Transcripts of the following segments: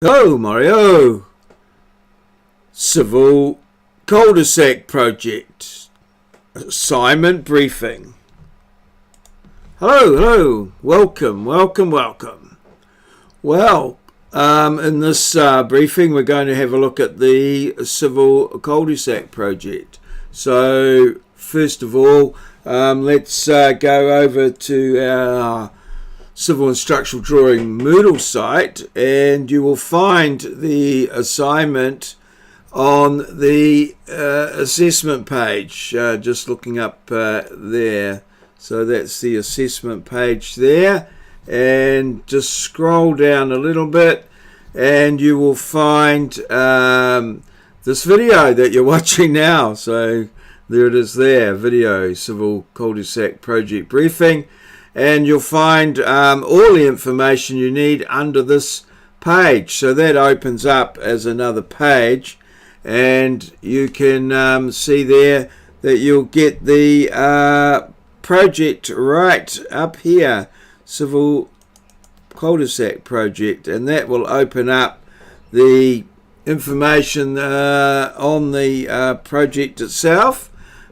Hello, Mario. Civil cul-de-sac project assignment briefing. Hello. Welcome. Well, in this briefing, we're going to have a look at the civil cul-de-sac project. So, first of all, let's go over to our Civil and Structural Drawing Moodle site, and you will find the assignment on the assessment page, just looking up there. So that's the assessment page there, and just scroll down a little bit and you will find this video that you're watching now. So there it is there, video, Civil Cul-de-sac Project Briefing. And you'll find all the information you need under this page. So that opens up as another page, and you can see there that you'll get the project right up here, Civil Cul-de-sac Project, and that will open up the information on the project itself.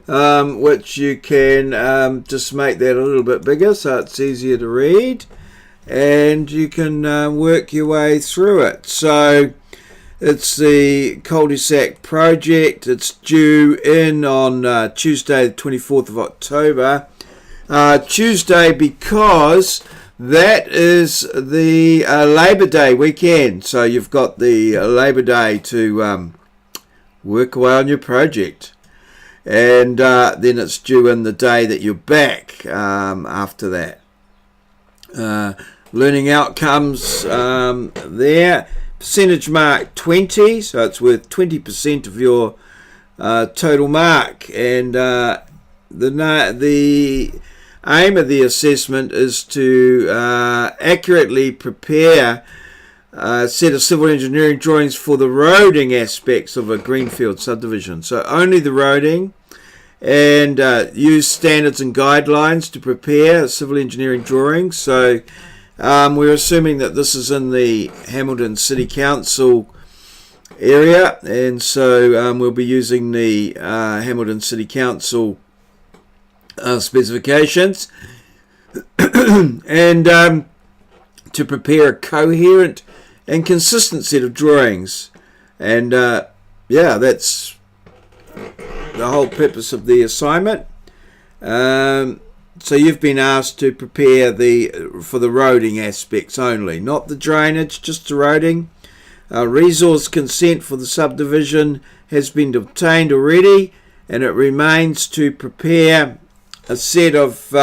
Which you can just make that a little bit bigger so it's easier to read, and you can work your way through it. So it's the cul-de-sac project. It's due in on Tuesday the 24th of October. Tuesday because that is the Labor Day weekend, so you've got the Labor Day to work away on your project. And then it's due in the day that you're back after that. Learning outcomes there. Percentage mark 20, so it's worth 20% of your total mark. And the aim of the assessment is to accurately prepare a set of civil engineering drawings for the roading aspects of a greenfield subdivision. So only the roading, and use standards and guidelines to prepare civil engineering drawings. So we're assuming that this is in the Hamilton City Council area, and so we'll be using the Hamilton City Council specifications and to prepare a coherent and consistent set of drawings. And that's the whole purpose of the assignment. So you've been asked to prepare for the roading aspects only, not the drainage, just the roading. Resource consent for the subdivision has been obtained already, and it remains to prepare a set of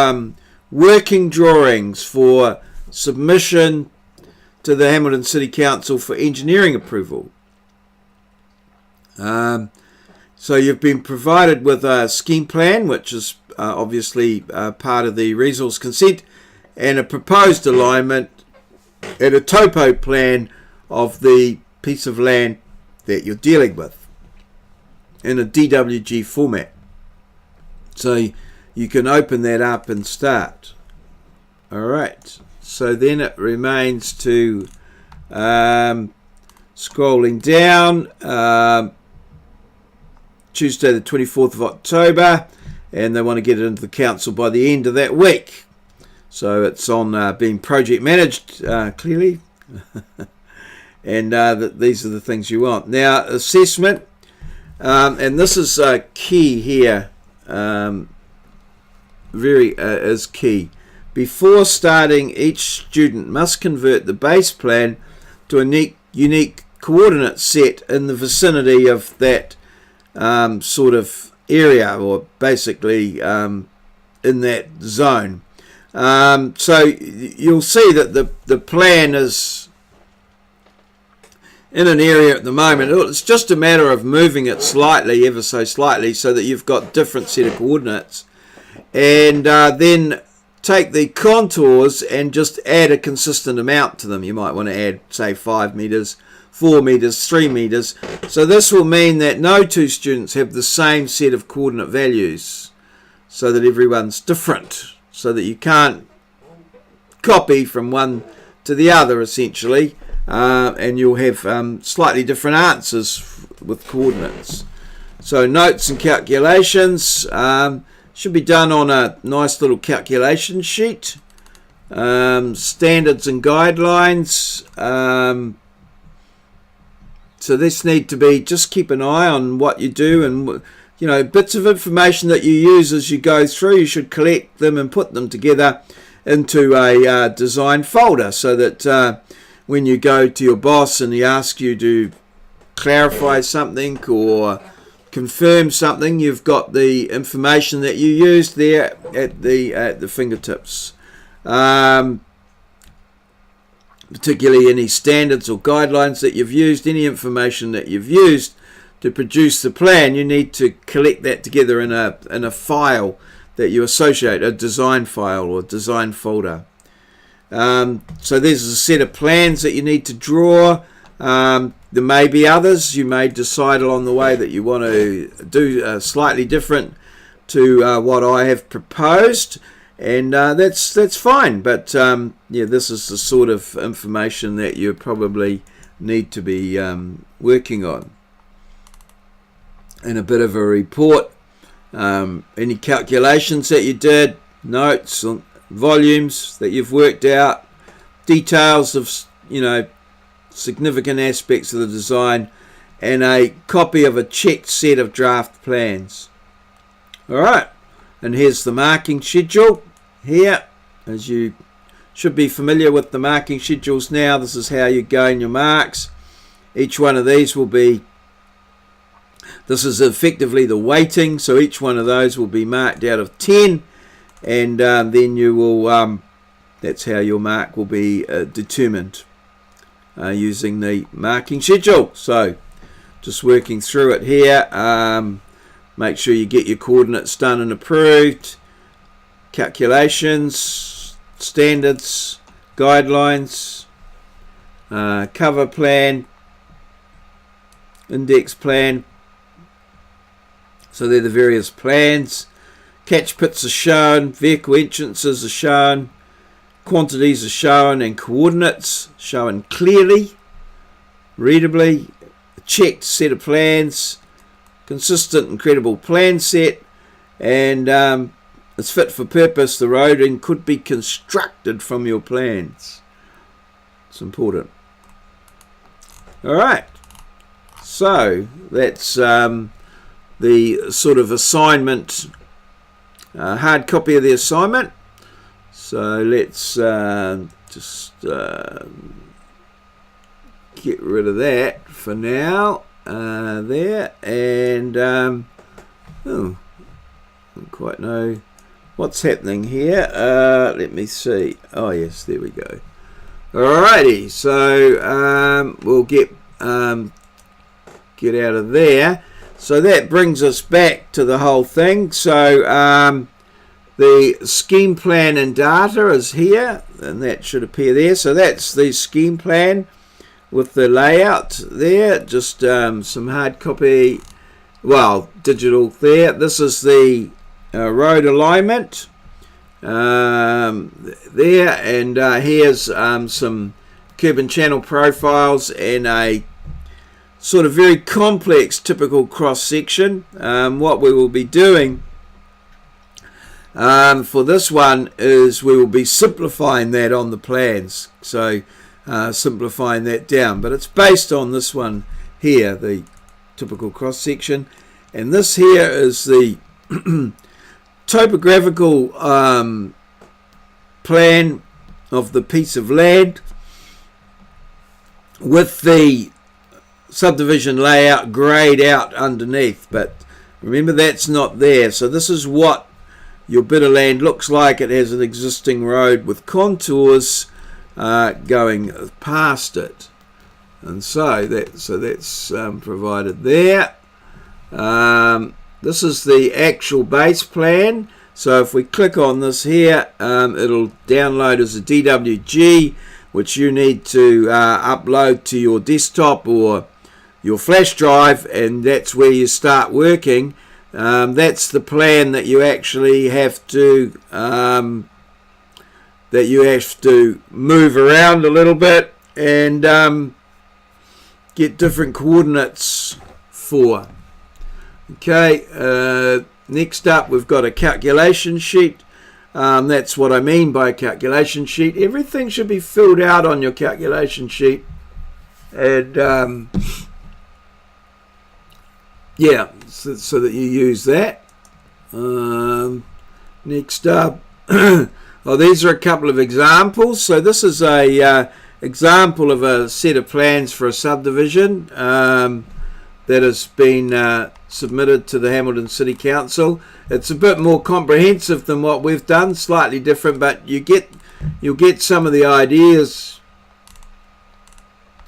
working drawings for submission to the Hamilton City Council for engineering approval. So you've been provided with a scheme plan, which is obviously part of the resource consent, and a proposed alignment and a topo plan of the piece of land that you're dealing with in a DWG format. So you can open that up and start. Alright, so then it remains to scrolling down, Tuesday the 24th of October, and they want to get it into the council by the end of that week. So it's on being project managed, clearly. And these are the things you want. Now, assessment, and this is key here, is key. Before starting, each student must convert the base plan to a unique coordinate set in the vicinity of that sort of area, or basically in that zone. So you'll see that the plan is in an area at the moment. It's just a matter of moving it slightly, ever so slightly, so that you've got different set of coordinates, and then take the contours and just add a consistent amount to them. You might want to add, say, 5 meters, 4 meters, 3 meters. So this will mean that no two students have the same set of coordinate values, so that everyone's different, so that you can't copy from one to the other, essentially. and you'll have slightly different answers with coordinates. So notes and calculations should be done on a nice little calculation sheet. Standards and guidelines. So this need to be, just keep an eye on what you do, and bits of information that you use as you go through, you should collect them and put them together into a design folder, so that when you go to your boss and he asks you to clarify something or confirm something, you've got the information that you used there at the fingertips. Particularly any standards or guidelines that you've used, any information that you've used to produce the plan, you need to collect that together in a file that you associate, a design file or design folder. So there's a set of plans that you need to draw. There may be others. You may decide along the way that you want to do slightly different to what I have proposed, and that's fine. But this is the sort of information that you probably need to be working on. And a bit of a report, any calculations that you did, notes, volumes that you've worked out, details of significant aspects of the design, and a copy of a checked set of draft plans. Alright, and here's the marking schedule here. As you should be familiar with the marking schedules now, this is how you gain your marks. Each one of these will be, this is effectively the weighting, so each one of those will be marked out of 10, and then you will, that's how your mark will be determined using the marking schedule. So just working through it here, make sure you get your coordinates done and approved, calculations, standards, guidelines, cover plan, index plan. So they're the various plans. Catch pits are shown, vehicle entrances are shown, quantities are shown, and coordinates shown clearly, readably. A checked set of plans, consistent and credible plan set, and it's fit for purpose. The roading could be constructed from your plans. It's important. Alright, so that's the sort of assignment, hard copy of the assignment. So let's just get rid of that for now. There, and I don't quite know what's happening here. Let me see. Oh yes, there we go. Alrighty, so we'll get out of there. So that brings us back to the whole thing. So the scheme plan and data is here, and that should appear there. So that's the scheme plan with the layout there. Just some hard copy, well, digital there. This is the road alignment there, and here's some curb and channel profiles and a sort of very complex typical cross section. What we will be doing for this one is we will be simplifying that on the plans, so simplifying that down, but it's based on this one here, the typical cross section, and this here is the topographical plan of the piece of land with the subdivision layout grayed out underneath, but remember that's not there. So this is what your bit of land looks like. It has an existing road with contours going past it, and so that's provided there. This is the actual base plan. So if we click on this here, it'll download as a DWG, which you need to upload to your desktop or your flash drive, and that's where you start working. That's the plan that you actually have to move around a little bit and get different coordinates for. Okay, next up we've got a calculation sheet. That's what I mean by a calculation sheet. Everything should be filled out on your calculation sheet, and yeah, so that you use that. Next up, oh, these are a couple of examples. So this is a example of a set of plans for a subdivision that has been submitted to the Hamilton City Council. It's a bit more comprehensive than what we've done, slightly different, but you'll get some of the ideas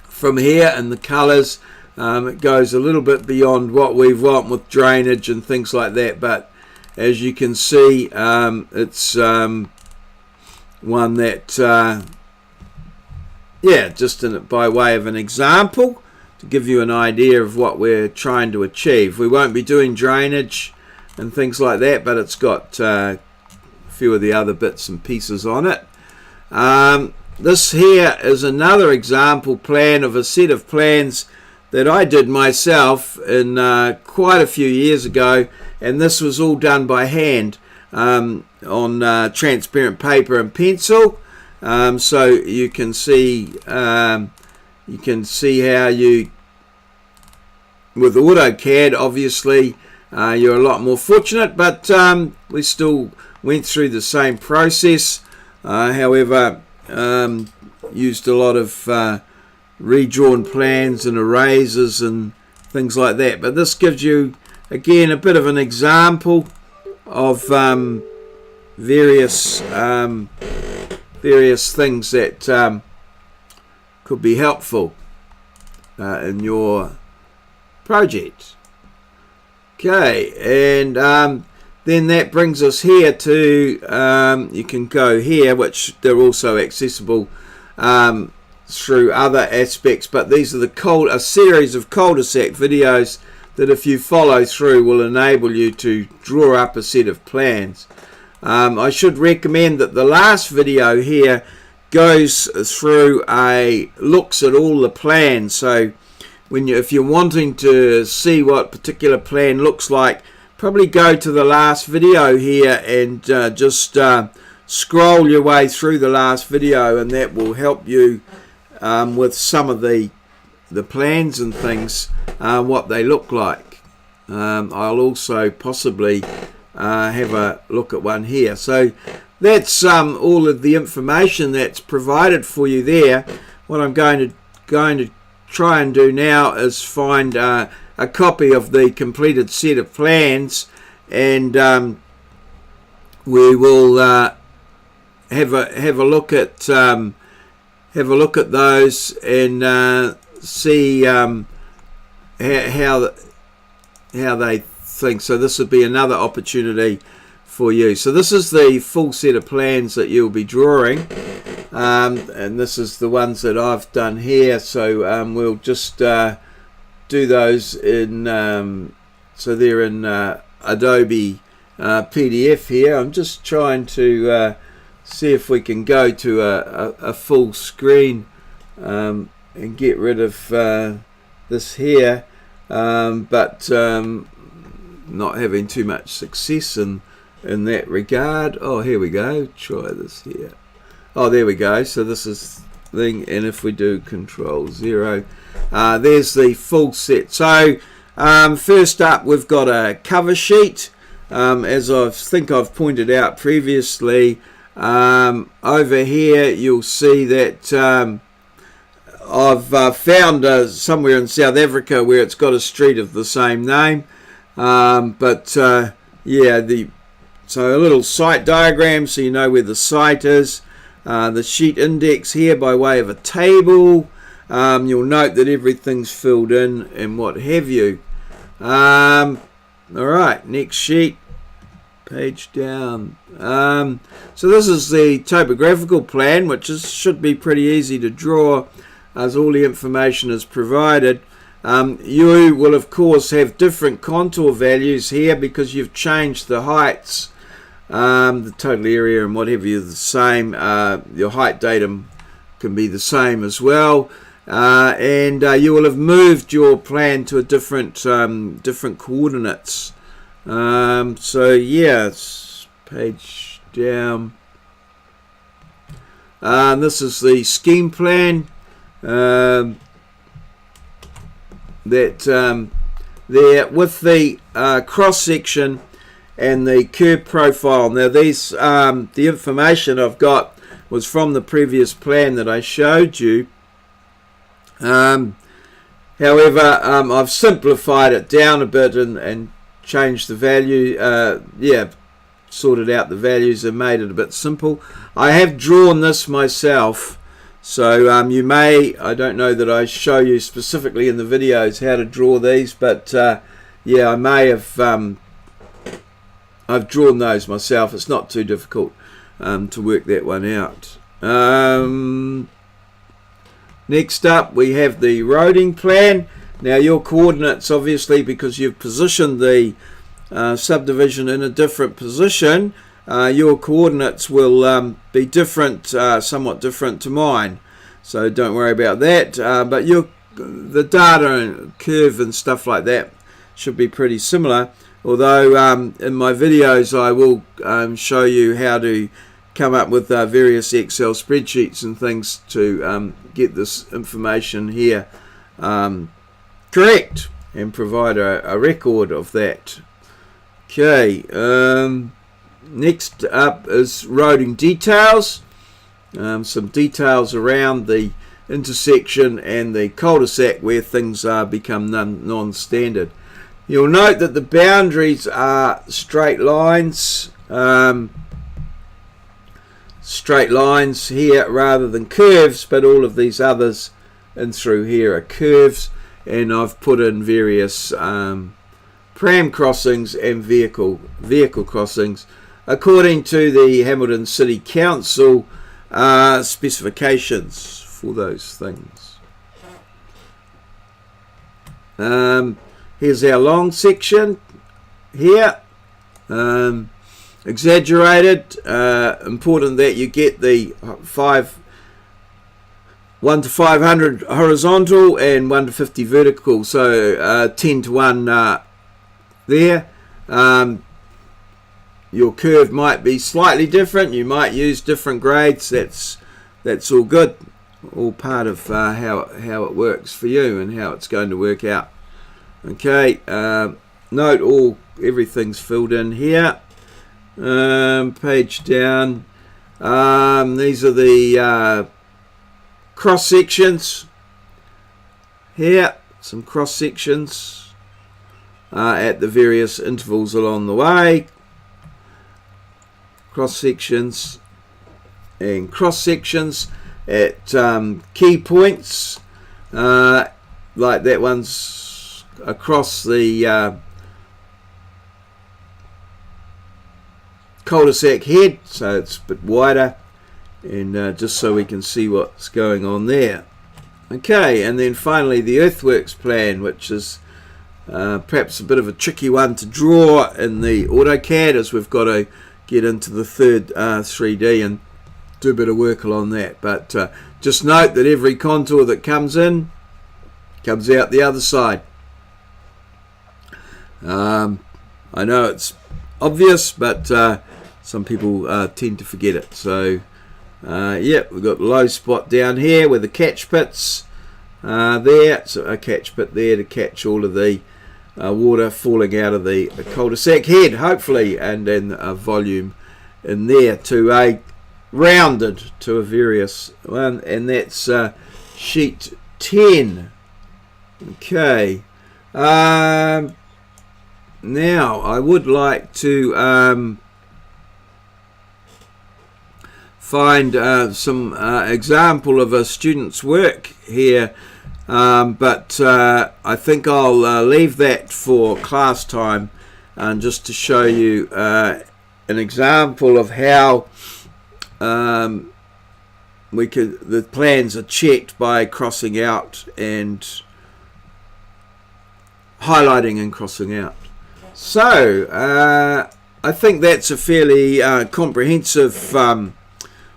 from here and the colours. It goes a little bit beyond what we want with drainage and things like that, but as you can see, it's one that, yeah, just by way of an example, to give you an idea of what we're trying to achieve. We won't be doing drainage and things like that, but it's got a few of the other bits and pieces on it. This here is another example plan of a set of plans that I did myself in quite a few years ago, and this was all done by hand on transparent paper and pencil. So you can see how you, with AutoCAD, obviously you're a lot more fortunate, but we still went through the same process. However, used a lot of redrawn plans and erasers and things like that. But this gives you, again, a bit of an example of various things that could be helpful in your project. Okay, and then that brings us here to, you can go here, which they're also accessible through other aspects, but these are a series of cul-de-sac videos that, if you follow through, will enable you to draw up a set of plans. I should recommend that the last video here goes through looks at all the plans. So if you're wanting to see what particular plan looks like, probably go to the last video here and just scroll your way through the last video, and that will help you with some of the plans and things, what they look like. I'll also possibly have a look at one here. So that's all of the information that's provided for you there. What I'm going to try and do now is find a copy of the completed set of plans, and we will have a look at those and see how they think. So this would be another opportunity for you. So this is the full set of plans that you'll be drawing, and this is the ones that I've done here. So we'll just do those in, so they're in Adobe PDF here. I'm just trying to see if we can go to a full screen and get rid of this here, but not having too much success in that regard. Oh, here we go. Try this here. Oh, there we go. So this is thing, and if we do Control-0, there's the full set. So first up, we've got a cover sheet. As I think I've pointed out previously, over here you'll see that I've found somewhere in South Africa where it's got a street of the same name, yeah, so a little site diagram so you know where the site is, the sheet index here by way of a table. You'll note that everything's filled in and what have you. Alright, next sheet, page down. So this is the topographical plan, which should be pretty easy to draw as all the information is provided. You will of course have different contour values here because you've changed the heights. The total area and what have you the same. Your height datum can be the same as well. And you will have moved your plan to a different coordinates. So yeah, it's page down. This is the scheme plan that there with the cross section and the curve profile. Now these the information I've got was from the previous plan that I showed you. However, I've simplified it down a bit and changed the value, sorted out the values and made it a bit simple. I have drawn this myself, so you may, I don't know that I show you specifically in the videos how to draw these, but yeah, I may have, I've drawn those myself. It's not too difficult to work that one out. Next up, we have the roading plan. Now your coordinates, obviously, because you've positioned the subdivision in a different position, your coordinates will be different, somewhat different to mine. So don't worry about that. But the data and curve and stuff like that should be pretty similar. Although in my videos I will show you how to come up with various Excel spreadsheets and things to get this information here correct and provide a record of that. Okay, next up is roading details. Some details around the intersection and the cul-de-sac where things become non-standard. You'll note that the boundaries are straight lines. Straight lines here rather than curves, but all of these others in through here are curves, and I've put in various pram crossings and vehicle crossings according to the Hamilton City Council specifications for those things. Here's our long section here. Exaggerated, important that you get the 1 to 500 horizontal and 1 to 50 vertical, so 10 to 1 there. Your curve might be slightly different, you might use different grades, that's all good, all part of how it works for you and how it's going to work out. Okay, note everything's filled in here. Page down. These are the cross sections here. Some cross sections at the various intervals along the way. Cross sections and cross sections at key points, like that one's across the cul-de-sac head, so it's a bit wider, and just so we can see what's going on there. Okay, and then finally the earthworks plan, which is perhaps a bit of a tricky one to draw in the AutoCAD, as we've got to get into the third 3D and do a bit of work along that. But just note that every contour that comes in comes out the other side. I know it's obvious, but some people tend to forget it. So yeah, we've got the low spot down here where the catch pits there, so a catch pit there to catch all of the water falling out of the cul-de-sac head, hopefully, and then a volume in there to a rounded to a various one, and that's sheet 10. Okay, now I would like to find some example of a student's work here, but I think I'll leave that for class time, and just to show you an example of how the plans are checked by crossing out and highlighting and crossing out. So I think that's a fairly comprehensive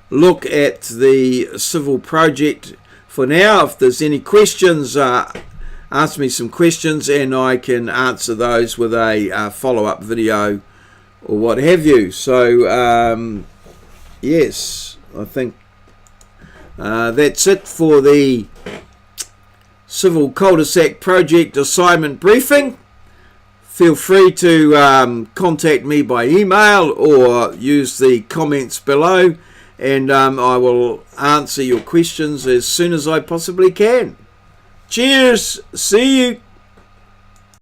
look at the civil project for now. If there's any questions, ask me some questions and I can answer those with a follow-up video or what have you. So yes, I think that's it for the civil cul-de-sac project assignment briefing. Feel free to contact me by email or use the comments below, and I will answer your questions as soon as I possibly can. Cheers! See you!